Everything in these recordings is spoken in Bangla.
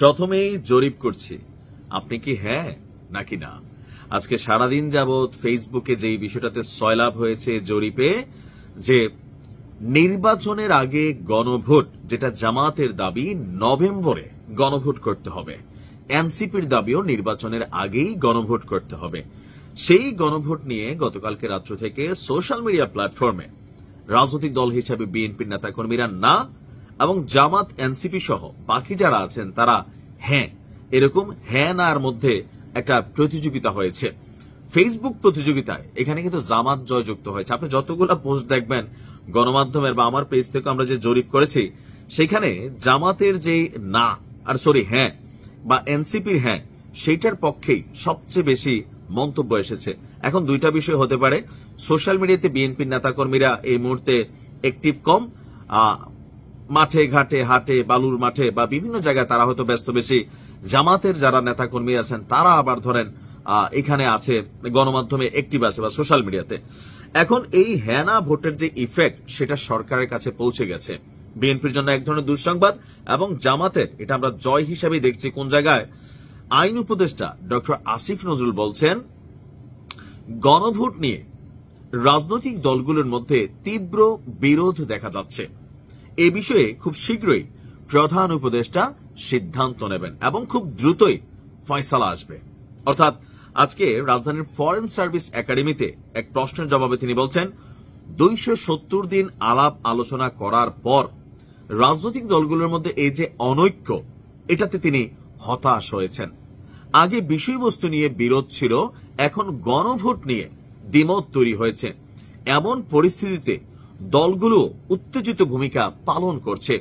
প্রথমেই জরিপ করছি, আপনি কি হ্যাঁ নাকি না? আজকে সারাদিন যাবৎ ফেসবুকে যে বিষয়টাতে সয়লাভ হয়েছে জরিপে, যে নির্বাচনের আগে গণভোট, যেটা জামাতের দাবি নভেম্বরে গণভোট করতে হবে, এনসিপির দাবিও নির্বাচনের আগেই গণভোট করতে হবে। সেই গণভোট নিয়ে গতকালকে রাত্র থেকে সোশ্যাল মিডিয়া প্ল্যাটফর্মে রাজনৈতিক দল হিসাবে বিএনপির নেতাকর্মীরা না এবং জামাত এনসিপি সহ বাকি যারা আছেন তারা হ্যাঁ, এরকম হ্যাঁ নার মধ্যে একটা প্রতিযোগিতা হয়েছে। ফেসবুক প্রতিযোগিতায় এখানে কিন্তু জামাত জয়যুক্ত হয়েছে। আপনি যতগুলা পোস্ট দেখবেন গণমাধ্যমের বা আমার পেজ থেকে আমরা যে জরিপ করেছি, সেখানে জামাতের যে না আর হ্যাঁ বা এনসিপির হ্যাঁ, সেইটার পক্ষেই সবচেয়ে বেশি মন্তব্য এসেছে। এখন দুইটা বিষয় হতে পারে, সোশ্যাল মিডিয়াতে বিএনপির নেতাকর্মীরা এই মুহূর্তে অ্যাক্টিভ কম, মাঠে ঘাটে হাটে বালুর মাঠে বা বিভিন্ন জায়গায় তারা হয়তো ব্যস্ত বেশি। জামাতের যারা নেতাকর্মী আছেন তারা আবার ধরেন এখানে আছে, গণমাধ্যমে অ্যাক্টিভ আছে বা সোশ্যাল মিডিয়াতে। এখন এই হ্যাঁ না ভোটের যে ইফেক্ট, সেটা সরকারের কাছে পৌঁছে গেছে। বিএনপির জন্য এক ধরনের দুঃসংবাদ এবং জামাতের এটা আমরা জয় হিসাবে দেখছি। কোন জায়গায় আইন উপদেষ্টা ডক্টর আসিফ নজরুল বলছেন, গণভোট নিয়ে রাজনৈতিক দলগুলোর মধ্যে তীব্র বিরোধ দেখা যাচ্ছে। এ বিষয়ে খুব শীঘ্রই প্রধান উপদেষ্টা সিদ্ধান্ত নেবেন এবং খুব দ্রুতই ফয়সালা আসবে। অর্থাৎ আজকে রাজধানীর ফরেন সার্ভিস একাডেমিতে এক প্রশ্নের জবাবে তিনি বলছেন, 270 দিন আলাপ আলোচনা করার পর রাজনৈতিক দলগুলোর মধ্যে এই যে অনৈক্য, এটাতে তিনি হতাশ হয়েছেন। আগে বিষয়বস্তু নিয়ে বিরোধ ছিল, এখন গণভোট নিয়ে দ্বিমত তৈরি হয়েছে। এমন পরিস্থিতিতে দলগুলো উত্তেজিত ভূমিকা পালন করছে।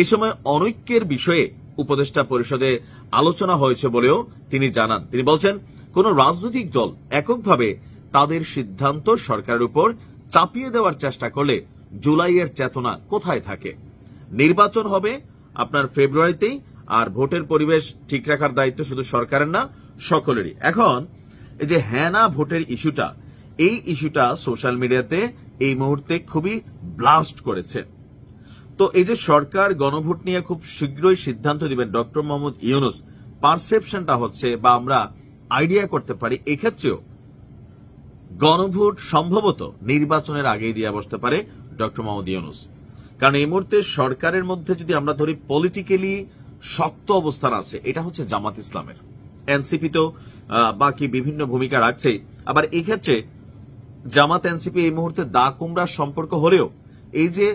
এ সময় অনৈক্যের বিষয়ে উপদেষ্টা পরিষদে আলোচনা হয়েছে বলেও তিনি জানান। তিনি বলছেন, কোন রাজনৈতিক দল এককভাবে তাদের সিদ্ধান্ত সরকারের উপর চাপিয়ে দেওয়ার চেষ্টা করলে জুলাইয়ের চেতনা কোথায় থাকে? নির্বাচন হবে আপনার ফেব্রুয়ারিতেই, আর ভোটের পরিবেশ ঠিক রাখার দায়িত্ব শুধু সরকারের না, সকলেরই। এখন এই যে হ্যাঁ না ভোটের ইস্যুটা, এই ইস্যুটা সোশ্যাল মিডিয়াতে এই মুহূর্তে খুবই ব্লাস্ট করেছে। তো এই যে সরকার গণভোট নিয়ে খুব শীঘ্রই সিদ্ধান্ত দিবেন ডক্টর মোহাম্মদ ইউনূস, পারসেপশনটা হচ্ছে বা আমরা আইডিয়া করতে পারি এক্ষেত্রেও গণভোট সম্ভবত নির্বাচনের আগেই দিয়ে বসতে পারে ডক্টর মোহাম্মদ ইউনূস। কারণ এই মুহূর্তে সরকারের মধ্যে যদি আমরা ধরি পলিটিক্যালি শক্ত অবস্থান আছে, এটা হচ্ছে জামাত ইসলামের। এনসিপি তো বাকি বিভিন্ন ভূমিকা রাখছেই। আবার এই ক্ষেত্রে জামাত এনসিপি এই মুহূর্তে দা কুমড়ার সম্পর্ক হলেও এই যে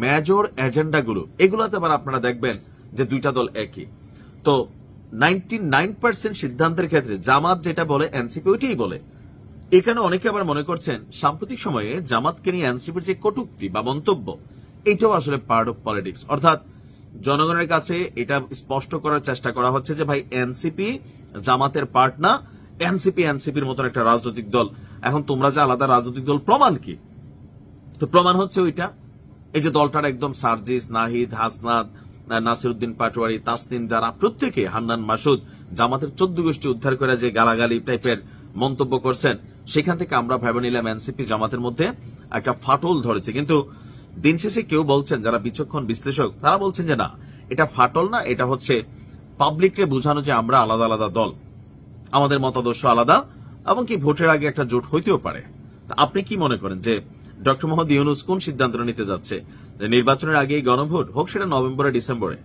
মেজর এজেন্ডাগুলো, এগুলোতে আবার আপনারা দেখবেন যে দুইটা দল একই। তো 99% সিদ্ধান্তের ক্ষেত্রে জামাত যেটা বলে এনসিপি ওইটাই বলে। এখানে অনেকে আবার মনে করছেন সাম্প্রতিক সময়ে জামাতকে নিয়ে এনসিপির যে কটূক্তি বা মন্তব্য, এটাও আসলে পার্ট অফ পলিটিক্স। অর্থাৎ জনগণের কাছে এটা স্পষ্ট করার চেষ্টা করা হচ্ছে যে ভাই এনসিপি জামাতের পার্ট না, এনসিপি এনসিপির মতন একটা রাজনৈতিক দল। এখন তোমরা যে আলাদা রাজনৈতিক দল, প্রমাণ কি? তো প্রমাণ হচ্ছে ওইটা, এই যে দলটার একদম সার্জিস, নাহিদ, হাসনাত, নাসিরউদ্দিন পাটোয়ারি, তাসনিম, যারা প্রত্যেকে, হান্নান মাসুদ, জামাতের 14 গোষ্ঠী উদ্ধার করে যে গালাগালি টাইপের মন্তব্য করছেন, সেখান থেকে আমরা ভেবে নিলাম এনসিপি জামাতের মধ্যে একটা ফাটল ধরেছে। কিন্তু দিন শেষে কেউ বলছেন, যারা বিচক্ষণ বিশ্লেষক, তারা বলছেন যে না, এটা ফাটল না, এটা হচ্ছে পাবলিককে বোঝানো যে আমরা আলাদা আলাদা দল, আমাদের মতাদর্শ আলাদা, এবং কি ভোটের আগে একটা জোট হইতেও পারে। আপনি কি মনে করেন যে ডক্টর মোহাম্মদ ইউনূস কোন সিদ্ধান্ত নিতে যাচ্ছে? নির্বাচনের আগে গণভোট হোক, সেটা নভেম্বরে ডিসেম্বরে?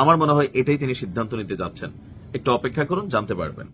আমার মনে হয় এটাই তিনি সিদ্ধান্ত নিতে যাচ্ছেন। একটু অপেক্ষা করুন, জানতে পারবেন।